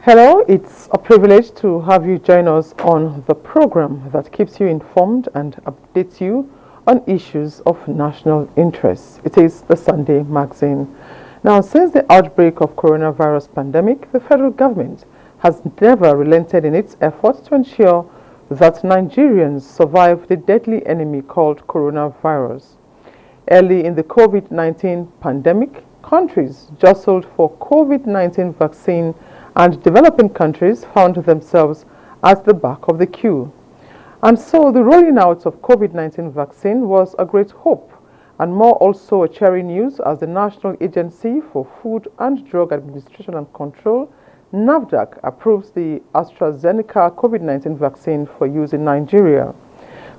Hello, it's a privilege to have you join us on the program that keeps you informed and updates you on issues of national interest. It is the Sunday Magazine. Now, since the outbreak of coronavirus pandemic, the federal government has never relented in its efforts to ensure that Nigerians survive the deadly enemy called coronavirus. Early in the COVID-19 pandemic, countries jostled for COVID-19 vaccine and developing countries found themselves at the back of the queue. And so the rolling out of COVID-19 vaccine was a great hope, and more also a cheery news as the National Agency for Food and Drug Administration and Control, NAFDAC, approves the AstraZeneca COVID-19 vaccine for use in Nigeria.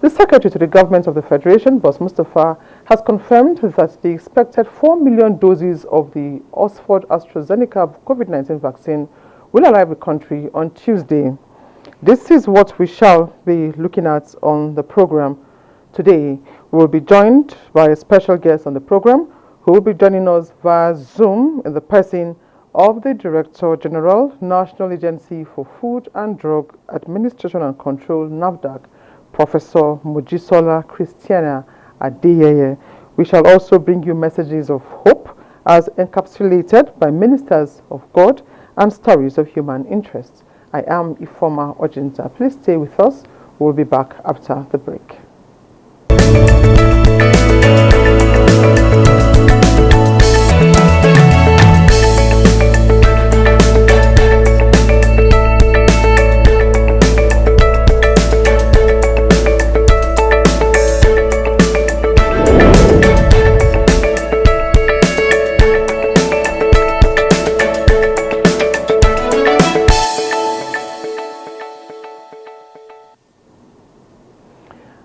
The Secretary to the Government of the Federation, Boss Mustapha, has confirmed that the expected 4 million doses of the Oxford AstraZeneca COVID-19 vaccine will arrive the country on Tuesday. This is what we shall be looking at on the program today. We will be joined by a special guest on the program who will be joining us via Zoom in the person of the Director General, National Agency for Food and Drug Administration and Control, NAFDAC, Professor Mojisola Christiana Adeyeye. We shall also bring you messages of hope as encapsulated by ministers of God and stories of human interest. I am Ifoma Ojinta. Please stay with us. We'll be back after the break.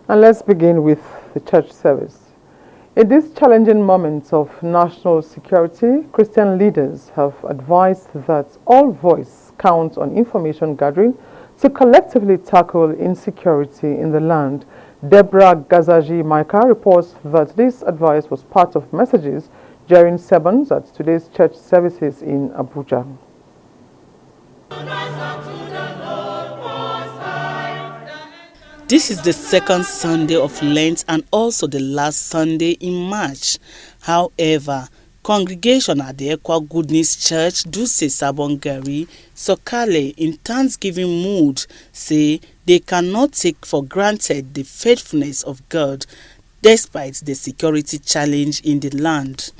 And let's begin with the church service. In these challenging moments of national security, Christian leaders have advised that all voice counts on information gathering to collectively tackle insecurity in the land. Deborah Gazaji Micah reports that this advice was part of messages during sermons at today's church services in Abuja. This is the second Sunday of Lent and also the last Sunday in March. However, congregation at the Ekwa Goodness Church, Duse Sabongari, Sokale, in thanksgiving mood, say they cannot take for granted the faithfulness of God despite the security challenge in the land.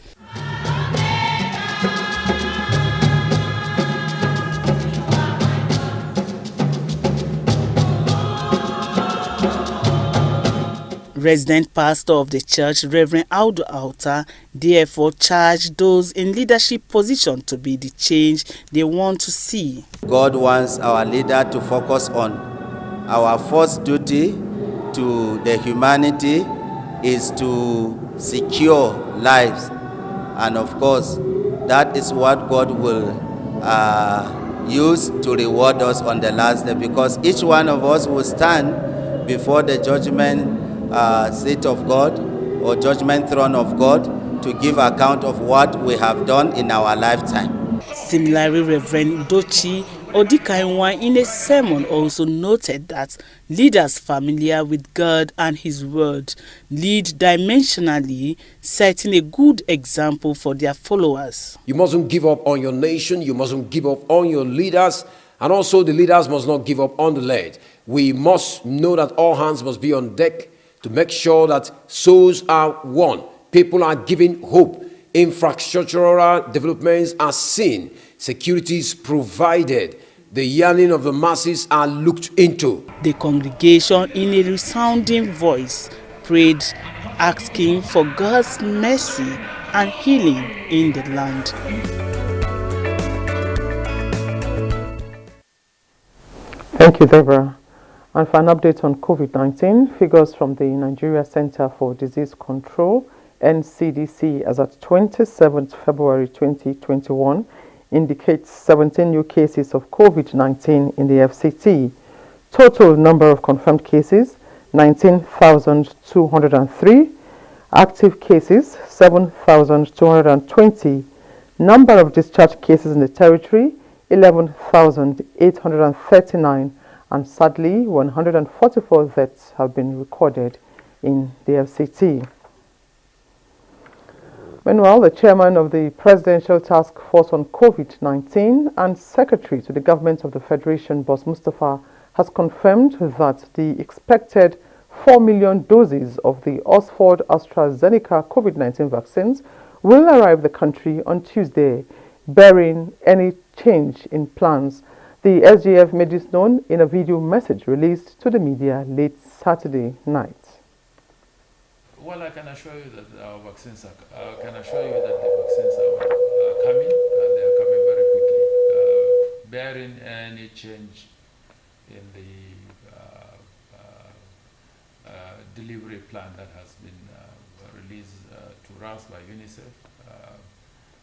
Resident pastor of the church, Reverend Audu Alta, therefore charged those in leadership position to be the change they want to see. God wants our leader to focus on our first duty to the humanity is to secure lives. And of course, that is what God will use to reward us on the last day, because each one of us will stand before the judgment seat of God or judgment throne of God to give account of what we have done in our lifetime. Similarly, Reverend Dochi Odikainwa in a sermon also noted that leaders familiar with God and His Word lead dimensionally, setting a good example for their followers. You mustn't give up on your nation, you mustn't give up on your leaders, and also the leaders must not give up on the led. We must know that all hands must be on deck to make sure that souls are won. People are given hope. Infrastructural developments are seen. Security is provided. The yearning of the masses are looked into. The congregation, in a resounding voice, prayed, asking for God's mercy and healing in the land. Thank you, Deborah. And for an update on COVID-19, figures from the Nigeria Center for Disease Control, NCDC, as at 27th February 2021, indicates 17 new cases of COVID-19 in the FCT. Total number of confirmed cases, 19,203. Active cases, 7,220. Number of discharged cases in the territory, 11,839, and sadly 144 deaths have been recorded in the FCT. Meanwhile, the chairman of the Presidential Task Force on COVID-19 and Secretary to the Government of the Federation, Boss Mustapha, has confirmed that the expected 4 million doses of the Oxford AstraZeneca COVID-19 vaccines will arrive the country on Tuesday, barring any change in plans. The SGF made this known in a video message released to the media late Saturday night. Well, I can assure you that our vaccines are coming, and they are coming very quickly, barring any change in the delivery plan that has been released to us by UNICEF.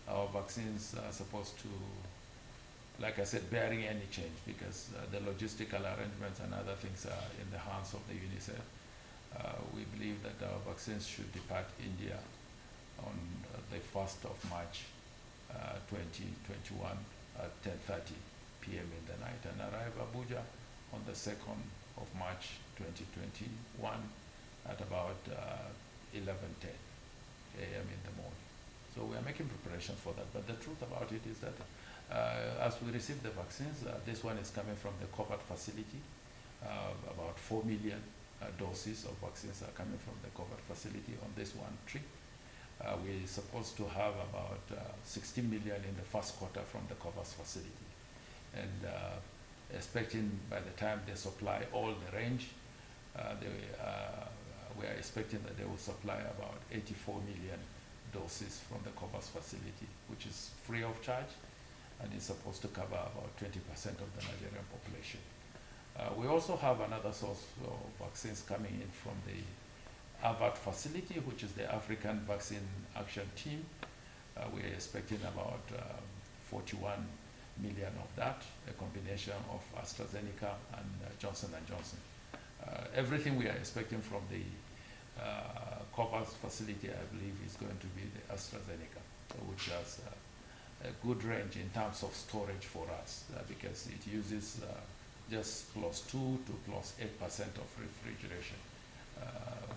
Our vaccines are supposed to, like I said, barring any change, because the logistical arrangements and other things are in the hands of the UNICEF. We believe that our vaccines should depart India on the 1st of March 2021 at 10:30 p.m. in the night and arrive Abuja on the 2nd of March 2021 at about 11:10 a.m. in the morning. So we are making preparations for that. But the truth about it is that as we receive the vaccines, this one is coming from the COVAX facility. About 4 million doses of vaccines are coming from the COVAX facility on this one trip. We're supposed to have about 60 million in the first quarter from the COVAX facility. And expecting by the time they supply all the range, we are expecting that they will supply about 84 million doses from the COVAX facility, which is free of charge, and is supposed to cover about 20% of the Nigerian population. We also have another source of vaccines coming in from the AVAT facility, which is the African Vaccine Action Team. We are expecting about 41 million of that, a combination of AstraZeneca and Johnson & Johnson. Everything we are expecting from the COVAX facility, I believe, is going to be the AstraZeneca, which has a good range in terms of storage for us, because it uses just +2 to +8% of refrigeration.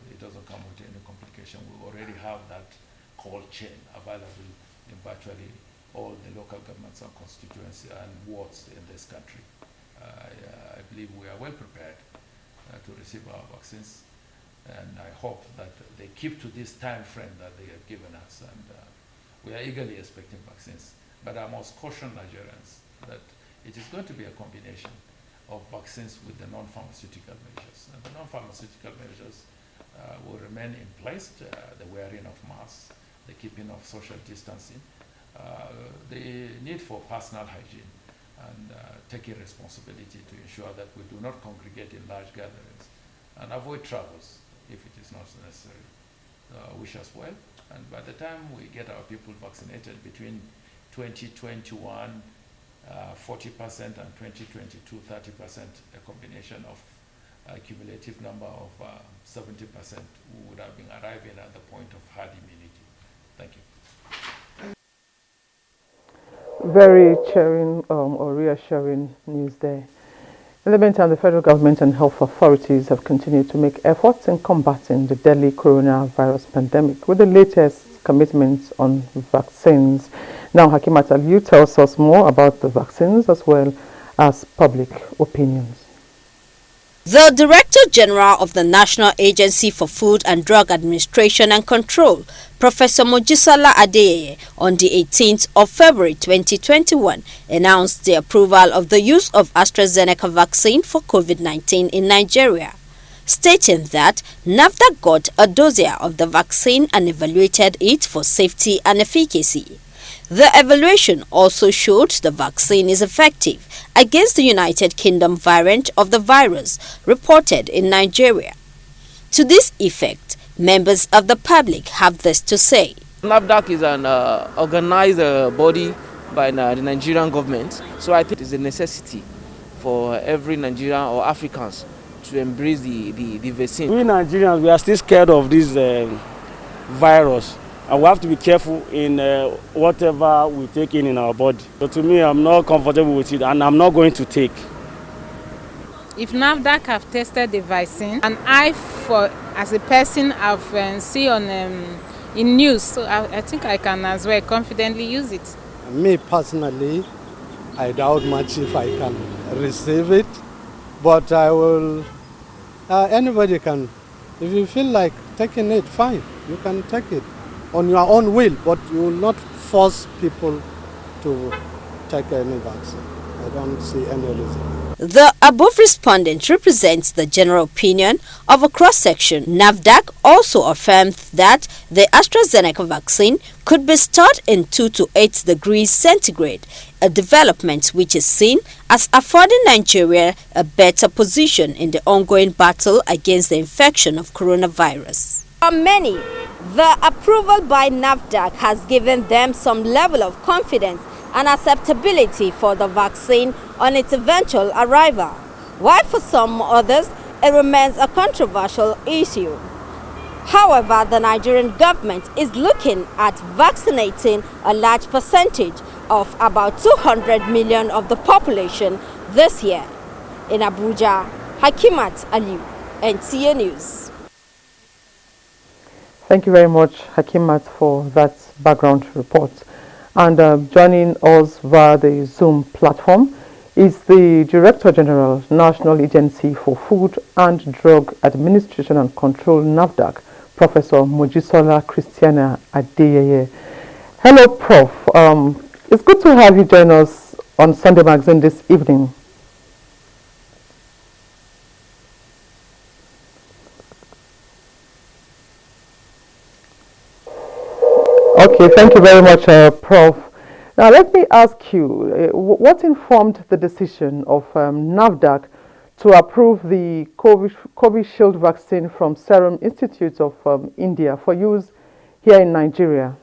It doesn't come with any complication. We already have that cold chain available in virtually all the local governments and constituencies and wards in this country. I believe we are well prepared to receive our vaccines, and I hope that they keep to this time frame that they have given us, and we are eagerly expecting vaccines. But I must caution Nigerians that it is going to be a combination of vaccines with the non-pharmaceutical measures. And the non-pharmaceutical measures will remain in place, the wearing of masks, the keeping of social distancing, the need for personal hygiene, and taking responsibility to ensure that we do not congregate in large gatherings and avoid travels if it is not necessary. Wish us well, and by the time we get our people vaccinated between 2021, 40% and 2022, 30%, a combination of a cumulative number of 70%, we would have been arriving at the point of herd immunity. Thank you. Very cheering or reassuring news there. In the meantime, the federal government and health authorities have continued to make efforts in combating the deadly coronavirus pandemic with the latest commitments on vaccines. Now, Hakimat Aliyu tells us more about the vaccines as well as public opinions. The Director General of the National Agency for Food and Drug Administration and Control, Professor Mojisola Adeyeye, on the 18th of February 2021, announced the approval of the use of AstraZeneca vaccine for COVID-19 in Nigeria, stating that NAFDAC got a dossier of the vaccine and evaluated it for safety and efficacy. The evaluation also showed the vaccine is effective against the United Kingdom variant of the virus reported in Nigeria. To this effect, members of the public have this to say. NAFDAC is an organized body by the Nigerian government, so I think it is a necessity for every Nigerian or Africans to embrace the vaccine. We Nigerians, we are still scared of this virus. And we have to be careful in whatever we take in our body. So to me, I'm not comfortable with it, and I'm not going to take. If NAFDAC have tested the vaccine, and I, as a person, I've seen on in news, so I think I can as well confidently use it. Me personally, I doubt much if I can receive it, but I will. Anybody can. If you feel like taking it, fine, you can take it on your own will, but you will not force people to take any vaccine. I don't see any reason. The above respondent represents the general opinion of a cross-section. NAFDAC also affirmed that the AstraZeneca vaccine could be stored in 2 to 8 degrees centigrade, a development which is seen as affording Nigeria a better position in the ongoing battle against the infection of coronavirus. For many, the approval by NAFDAC has given them some level of confidence and acceptability for the vaccine on its eventual arrival, while for some others it remains a controversial issue. However, the Nigerian government is looking at vaccinating a large percentage of about 200 million of the population this year. In Abuja, Hakimat Aliu, NTA News. Thank you very much, Hakimat, for that background report. And joining us via the Zoom platform is the Director General, National Agency for Food and Drug Administration and Control, NAFDAC, Professor Mojisola Christiana Adeyeye. Hello, Prof. It's good to have you join us on Sunday Magazine this evening. Okay, thank you very much, Prof. Now, let me ask you, what informed the decision of NAFDAC to approve the Covishield vaccine from Serum Institute of India for use here in Nigeria?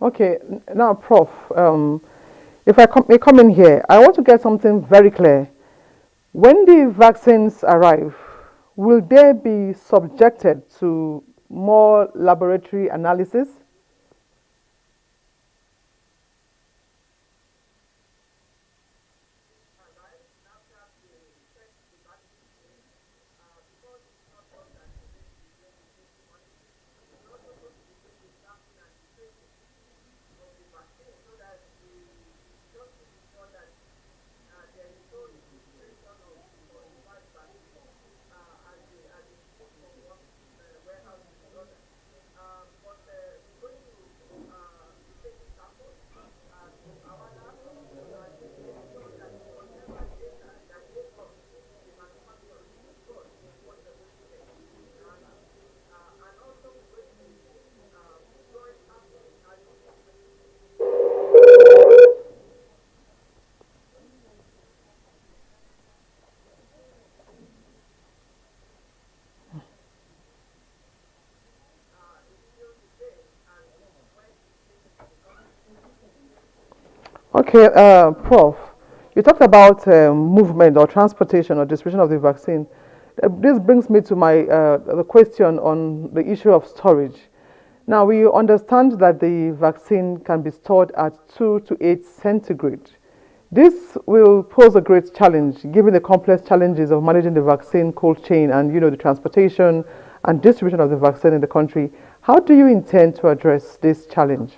Okay, now, Prof, if I may come in here, I want to get something very clear. When the vaccines arrive, will they be subjected to more laboratory analysis? Okay, Prof, you talked about movement or transportation or distribution of the vaccine. This brings me to my the question on the issue of storage. Now, we understand that the vaccine can be stored at 2 to 8 centigrade. This will pose a great challenge given the complex challenges of managing the vaccine cold chain and the transportation and distribution of the vaccine in the country. How do you intend to address this challenge?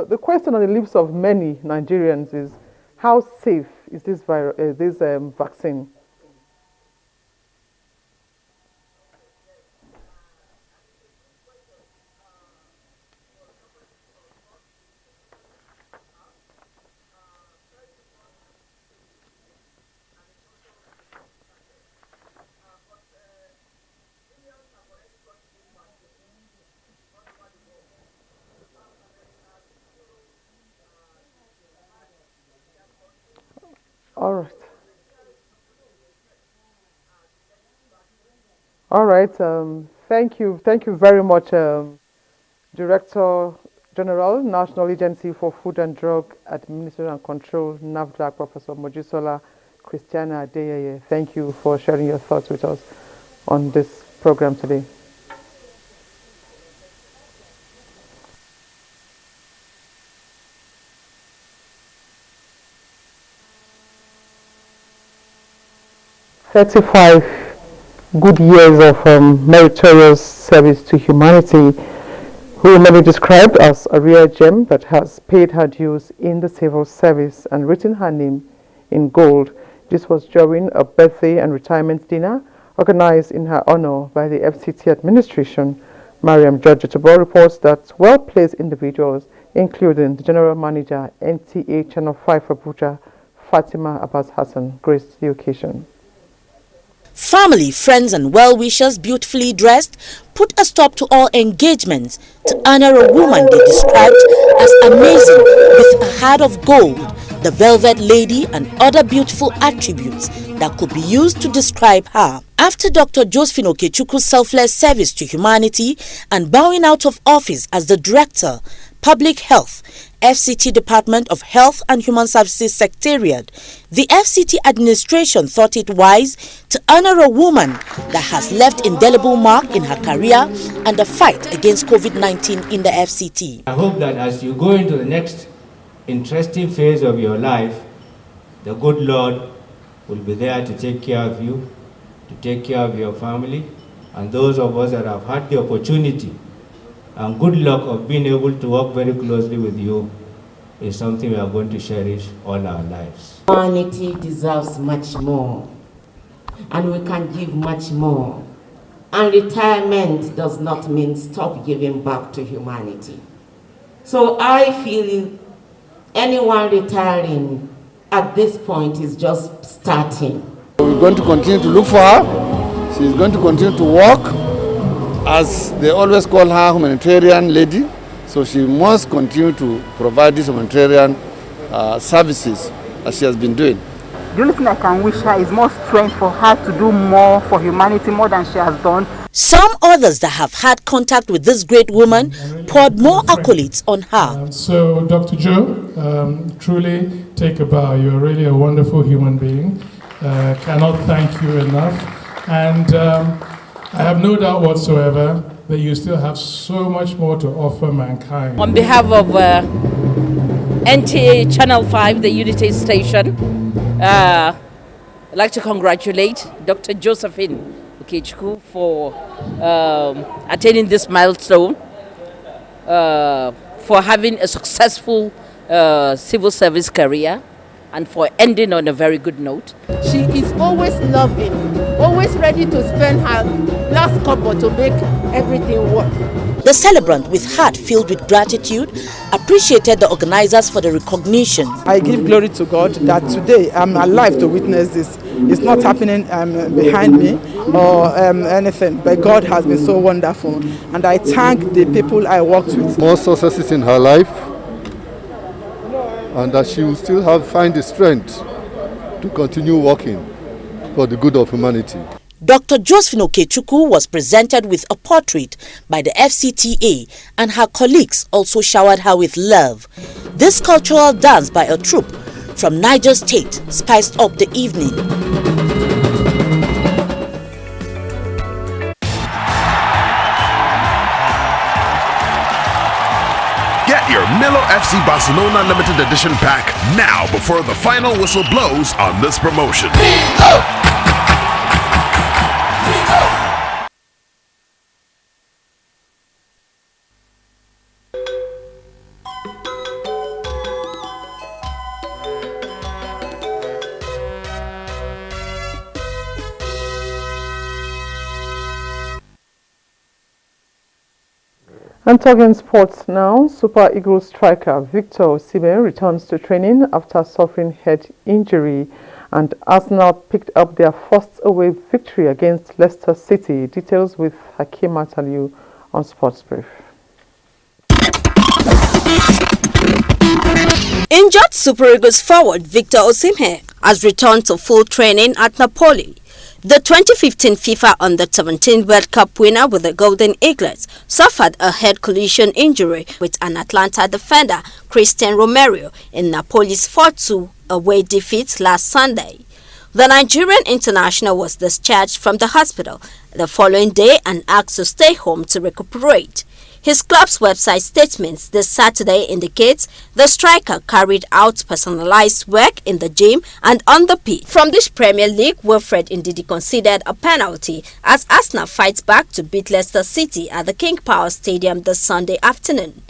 The question on the lips of many Nigerians is, how safe is this vaccine? All right. All right. Thank you. Thank you very much, Director General, National Agency for Food and Drug Administration and Control, NAFDAC, Professor Mojisola Christiana Adeyeye. Thank you for sharing your thoughts with us on this program today. "35 good years of meritorious service to humanity, who may be described as a rare gem that has paid her dues in the civil service and written her name in gold." This was during a birthday and retirement dinner organized in her honor by the FCT administration. Mariam George Otobo reports that well-placed individuals, including the General Manager, NTA Channel 5 Abuja, Fatima Abbas Hassan, graced the occasion. Family, friends and well-wishers, beautifully dressed, put a stop to all engagements to honor a woman they described as amazing with a heart of gold, the velvet lady and other beautiful attributes that could be used to describe her. After Dr. Josephine Okechukwu's selfless service to humanity and bowing out of office as the Director, Public Health, FCT Department of Health and Human Services Secretariat, the FCT administration thought it wise to honor a woman that has left indelible mark in her career and the fight against COVID-19 in the FCT. I hope that as you go into the next interesting phase of your life, the good Lord will be there to take care of you, to take care of your family, and those of us that have had the opportunity and good luck of being able to work very closely with you is something we are going to cherish all our lives. Humanity deserves much more, and we can give much more. And retirement does not mean stop giving back to humanity. So I feel anyone retiring at this point is just starting. We're going to continue to look for her. She's going to continue to work. As they always call her, humanitarian lady. So she must continue to provide these humanitarian services as she has been doing. The only thing I can wish her is more strength for her to do more for humanity, more than she has done. Some others that have had contact with this great woman poured more accolades on her. So, Dr. Joe, truly take a bow. You're really a wonderful human being. Cannot thank you enough. And I have no doubt whatsoever that you still have so much more to offer mankind. On behalf of NTA Channel 5, the Unity Station, I'd like to congratulate Dr. Josephine Okechukwu for attaining this milestone, for having a successful civil service career, and for ending on a very good note. She is always loving, always ready to spend her last couple to make everything work. The celebrant, with heart filled with gratitude, appreciated the organizers for the recognition. I give glory to God that today I'm alive to witness this. It's not happening behind me or anything, but God has been so wonderful. And I thank the people I worked with. More successes in her life, and that she will still find the strength to continue working for the good of humanity. Dr. Josephine Okechukwu was presented with a portrait by the FCTA, and her colleagues also showered her with love. This cultural dance by a troupe from Niger State spiced up the evening. Get your Milo FC Barcelona limited edition pack now before the final whistle blows on this promotion. And talking sports now, Super Eagles striker Victor Osimhen returns to training after suffering head injury, and Arsenal picked up their first away victory against Leicester City. Details with Hakeemat Aliu on Sports Brief. Injured Super Eagles forward Victor Osimhen has returned to full training at Napoli. The 2015 FIFA Under-17 World Cup winner with the Golden Eaglets suffered a head collision injury with an Atlanta defender, Christian Romero, in Napoli's 4-2 away defeat last Sunday. The Nigerian international was discharged from the hospital the following day and asked to stay home to recuperate. His club's website statements this Saturday indicates the striker carried out personalized work in the gym and on the pitch. From this Premier League, Wilfred Ndidi conceded a penalty as Arsenal fights back to beat Leicester City at the King Power Stadium this Sunday afternoon.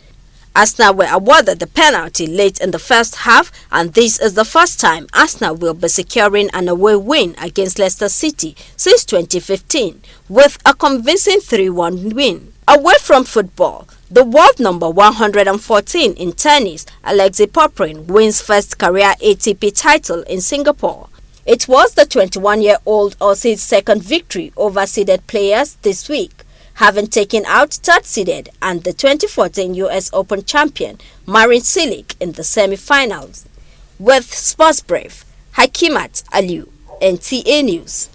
Arsenal were awarded the penalty late in the first half, and this is the first time Arsenal will be securing an away win against Leicester City since 2015 with a convincing 3-1 win. Away from football, the world number 114 in tennis, Alexei Poprin, wins first career ATP title in Singapore. It was the 21-year-old Aussie's second victory over seeded players this week, having taken out third-seeded and the 2014 US Open champion Marin Cilic in the semi-finals. With Sports Brief, Hakeemat Aliu, NTA News.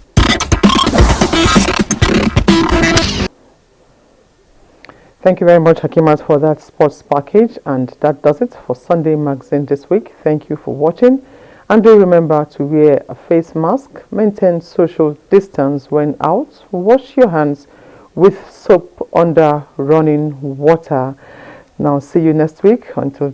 Thank you very much, Hakimat, for that sports package. And that does it for Sunday Magazine this week. Thank you for watching. And do remember to wear a face mask, maintain social distance when out, wash your hands with soap under running water. Now, see you next week. Until